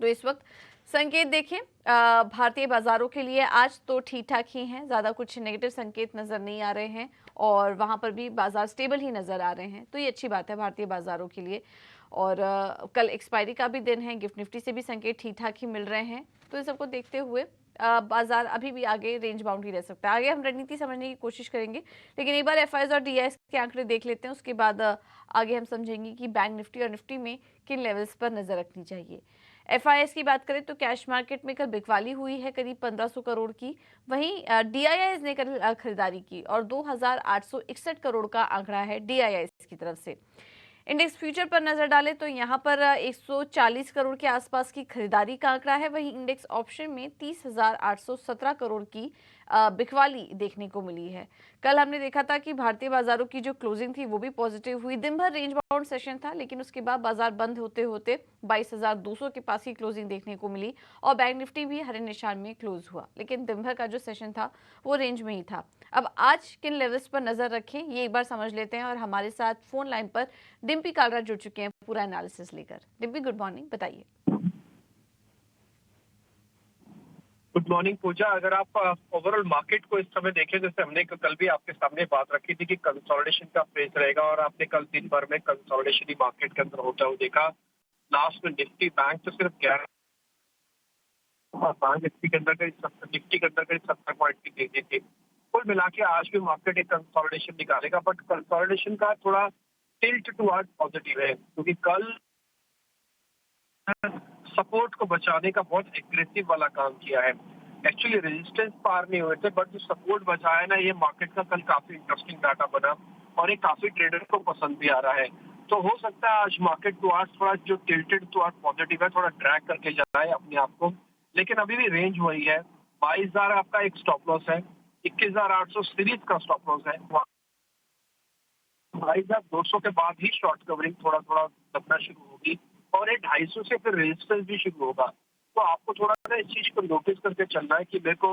तो इस वक्त संकेत देखें भारतीय बाजारों के लिए आज तो ठीक ठाक ही हैं, ज़्यादा कुछ नेगेटिव संकेत नज़र नहीं आ रहे हैं और वहाँ पर भी बाजार स्टेबल ही नज़र आ रहे हैं, तो ये अच्छी बात है भारतीय बाजारों के लिए। और कल एक्सपायरी का भी दिन है, गिफ्ट निफ्टी से भी संकेत ठीक ठाक ही मिल रहे हैं, तो इन सबको देखते हुए बाजार अभी भी आगे रेंज बाउंड ही रह सकता है। आगे हम रणनीति समझने की कोशिश करेंगे, लेकिन एक बार एफआईआई और डीआईएस के आंकड़े देख लेते हैं, उसके बाद आगे हम समझेंगे कि बैंक निफ्टी और निफ्टी में किन लेवल्स पर नजर रखनी चाहिए। एफआईआईएस की बात करें तो कैश मार्केट में कल बिकवाली हुई है करीब 1500 करोड़ की, वहीं डीआईआईएस ने कल खरीदारी की और 2861 करोड़ का आंकड़ा है डीआईआईएस की तरफ से। इंडेक्स फ्यूचर पर नजर डालें तो यहां पर 140 करोड़ के आसपास की खरीदारी का आंकड़ा है, वहीं इंडेक्स ऑप्शन में 30,817 करोड़ की बिकवाली देखने को मिली है। कल हमने देखा था कि भारतीय बाजारों की जो क्लोजिंग थी वो भी पॉजिटिव हुई, दिन भर रेंज बाउंड सेशन था, लेकिन उसके बाद बाजार बंद होते होते 22,200 के पास की क्लोजिंग देखने को मिली और बैंक निफ्टी भी हरे निशान में क्लोज हुआ, लेकिन दिन भर का जो सेशन था वो रेंज में ही था। अब आज किन लेवल्स पर नजर रखें ये एक बार समझ लेते हैं और हमारे साथ फोन लाइन पर डिम्पी कालरा जुड़ चुके हैं पूरा एनालिसिस लेकर। डिम्पी गुड मॉर्निंग, बताइए। गुड मॉर्निंग पूजा। अगर आप ओवरऑल मार्केट को इस समय देखें, जैसे हमने कल भी आपके सामने बात रखी थी कि कंसोलिडेशन का फेज रहेगा और आपने कल दिन भर में कंसोलिडेशन ही मार्केट के अंदर होता हुआ देखा। लास्ट में निफ्टी बैंक तो सिर्फ 11, बैंक निफ्टी के अंदर निफ्टी के अंदर करीब 70 पॉइंट की तेजी थी। कुल मिला के आज भी मार्केट एक कंसोलिडेशन निकालेगा, बट कंसोलिडेशन का थोड़ा टिल्ट टुवर्ड पॉजिटिव है, क्योंकि कल सपोर्ट को बचाने का बहुत एग्रेसिव वाला काम किया है। एक्चुअली रेजिस्टेंस पार नहीं हुए थे, बट जो सपोर्ट बचा है ना, ये मार्केट का कल काफी इंटरेस्टिंग डाटा बना और ये काफी ट्रेडर को पसंद भी आ रहा है। तो हो सकता है आज मार्केट टुवर्ड्स थोड़ा जो टिल्टेड टुवर्ड पॉजिटिव है, थोड़ा ड्रैग करके जाए अपने आप को, लेकिन अभी भी रेंज वही है। 22,000 आपका एक स्टॉप लॉस है, 21,800 सीरीज का स्टॉप लॉस है। 22,200 के बाद ही शॉर्ट कवरिंग थोड़ा थोड़ा लगना शुरू होगी और ये 250 से फिर रेजिस्टेंस भी शुरू होगा। तो आपको थोड़ा ना इस चीज को नोटिस करके चलना है कि मेरे को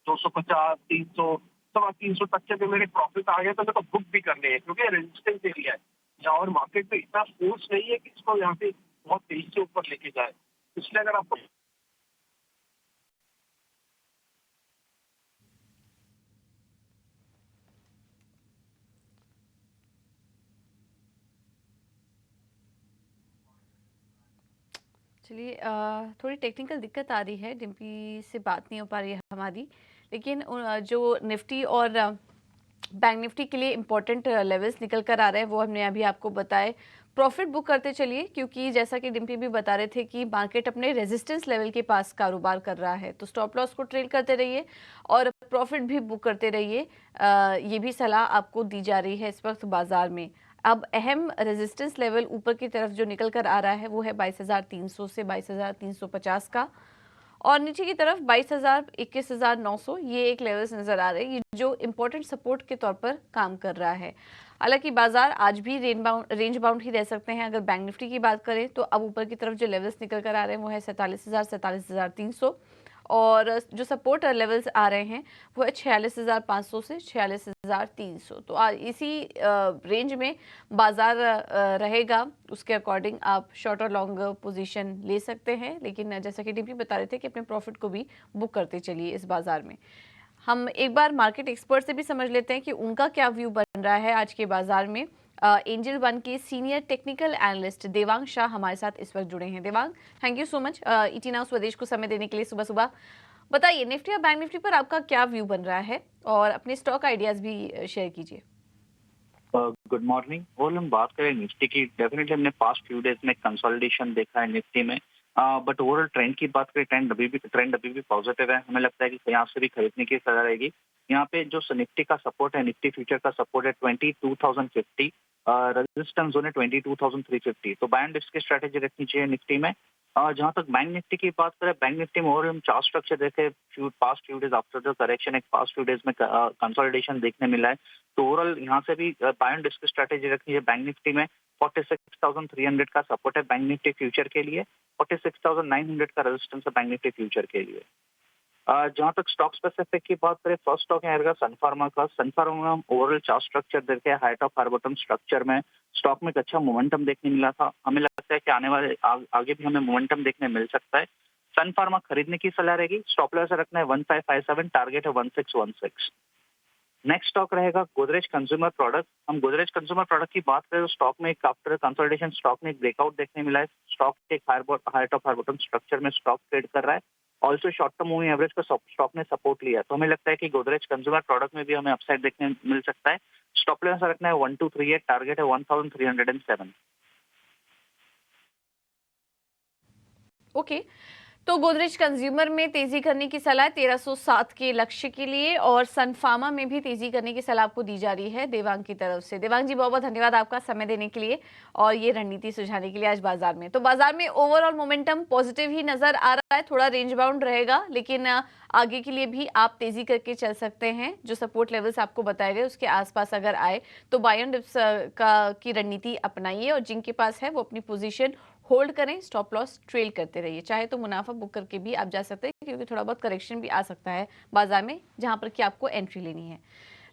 250, 300, 350 तक के मेरे प्रॉफिट आ गए तो मेरे को बुक भी करने हैं, क्योंकि रेजिस्टेंस एरिया है यहाँ और मार्केट में इतना फोर्स नहीं है कि इसको यहाँ पे बहुत तेजी से ऊपर लेके जाए। इसलिए अगर आपको चलिए, थोड़ी टेक्निकल दिक्कत आ रही है, डिम्पी से बात नहीं हो पा रही है हमारी, लेकिन जो निफ्टी और बैंक निफ्टी के लिए इंपॉर्टेंट लेवल्स निकल कर आ रहे हैं वो हमने अभी आपको बताए। प्रॉफिट बुक करते चलिए, क्योंकि जैसा कि डिम्पी भी बता रहे थे कि मार्केट अपने रेजिस्टेंस लेवल के पास कारोबार कर रहा है, तो स्टॉप लॉस को ट्रेल करते रहिए और प्रॉफिट भी बुक करते रहिए। ये भी सलाह आपको दी जा रही है इस वक्त बाजार में। अब अहम रेजिस्टेंस लेवल ऊपर की तरफ जो निकल कर आ रहा है वो है 22,300 से 22,350 का, और नीचे की तरफ 22,000, 21,900 ये एक लेवल्स नजर आ रहे हैं, ये जो इंपॉर्टेंट सपोर्ट के तौर पर काम कर रहा है। हालांकि बाजार आज भी रेंज बाउंड ही रह सकते हैं। अगर बैंक निफ्टी की बात करें तो अब ऊपर की तरफ जो लेवल्स निकल कर आ रहे हैं वो है 47,000, 47,300, और जो सपोर्ट लेवल्स आ रहे हैं वो है 46,500 से 46,300। तो इसी रेंज में बाजार रहेगा, उसके अकॉर्डिंग आप शॉर्ट और लॉन्ग पोजीशन ले सकते हैं, लेकिन जैसा कि डीपी बता रहे थे कि अपने प्रॉफिट को भी बुक करते चलिए इस बाजार में। हम एक बार मार्केट एक्सपर्ट से भी समझ लेते हैं कि उनका क्या व्यू बन रहा है आज के बाजार में। एंजल वन के senior technical analyst Devang Shah हमारे साथ इस वक्त जुड़े हैं। Devang, thank you so much ET now स्वदेश को समय देने के लिए सुबह सुबह। बताइए, निफ्टी और बैंक निफ्टी पर आपका क्या व्यू बन रहा है और अपने स्टॉक आइडियाज भी शेयर कीजिए। Good morning. और हम बात करें निफ्टी की, डेफिनेटली हमने पास्ट फ्यू डेज में कंसोलिडेशन देखा है निफ्टी में, बट ओवरऑल ट्रेंड की बात करें, ट्रेंड अभी भी पॉजिटिव है। हमें लगता है कि यहाँ से भी खरीदने की सलाह रहेगी। यहाँ पे जो निफ्टी का सपोर्ट है, निफ्टी फ्यूचर का सपोर्ट है 22,050, रेजिस्टेंस जोन है 22,350। तो बाय एंड डिप्स की स्ट्रेटेजी रखनी चाहिए निफ्टी में। जहां तक बैंक निफ्टी की बात करें, बैंक निफ्टी में और हम चार्ट स्ट्रक्चर देखे, past few days after the correction, एक पास्ट फ्यू डेज में कंसोलिडेशन देखने मिला है। तो ओवरऑल यहाँ से भी बाय एंड डिप्स की स्ट्रेटेजी रखनी है बैंक निफ्टी में। 46,300 का सपोर्ट है बैंक निफ्टी फ्यूचर के लिए, 46,900 का रेजिस्टेंस है बैंक निफ्टी फ्यूचर के लिए। जहां तक स्टॉक स्पेसिफिक की बात करें, फर्स्ट स्टॉक है सन फार्मा का। सन फार्मा में ओवरऑल चार्ट स्ट्रक्चर देखे, high top high bottom structure में स्टॉक में एक अच्छा मोमेंटम देखने मिला था। हमें लगता लगता है कि आने वाले आगे भी हमें मोमेंटम देखने मिल सकता है। सन फार्मा खरीदने की सलाह रहेगी। स्टॉप लॉस रखना है 1557, टारगेट है 1616। नेक्स्ट स्टॉक रहेगा गोदरेज कंज्यूमर प्रोडक्ट। हम गोदरेज कंज्यूमर प्रोडक्ट की बात करें तो स्टॉक में एक आफ्टर कंसोलिडेशन स्टॉक में एक ब्रेकआउट देखने मिला है। स्टॉक एक higher top higher bottom structure में स्टॉक ट्रेड कर रहा है। Also short term moving average का स्टॉक ने सपोर्ट लिया, तो हमें लगता है कि गोदरेज कंज्यूमर प्रोडक्ट में भी हमें अपसाइड देखने मिल सकता है। स्टॉप लॉस रखना है 1238, टारगेट है 1307। ओके, तो गोदरेज कंज्यूमर में तेजी करने की सलाह 1307 के लक्ष्य के लिए, और सन फार्मा में भी तेजी करने की सलाह आपको दी जा रही है देवांग की तरफ से। देवांग जी, बहुत बहुत धन्यवाद आपका समय देने के लिए और ये रणनीति सुझाने के लिए आज बाजार में। तो बाजार में ओवरऑल मोमेंटम पॉजिटिव ही नजर आ रहा है, थोड़ा रेंज बाउंड रहेगा, लेकिन आगे के लिए भी आप तेजी करके चल सकते हैं। जो सपोर्ट लेवल्स आपको बताए गए उसके आसपास अगर आए तो बाय ऑन डिप्स की रणनीति अपनाइए, और जिनके पास है वो अपनी पोजीशन होल्ड करें, स्टॉप लॉस ट्रेल करते रहिए। चाहे तो मुनाफा बुक करके भी आप जा सकते हैं, क्योंकि थोड़ा बहुत करेक्शन भी आ सकता है बाजार में, जहां पर कि आपको एंट्री लेनी है।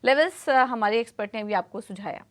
लेवल्स हमारे एक्सपर्ट ने भी आपको सुझाया।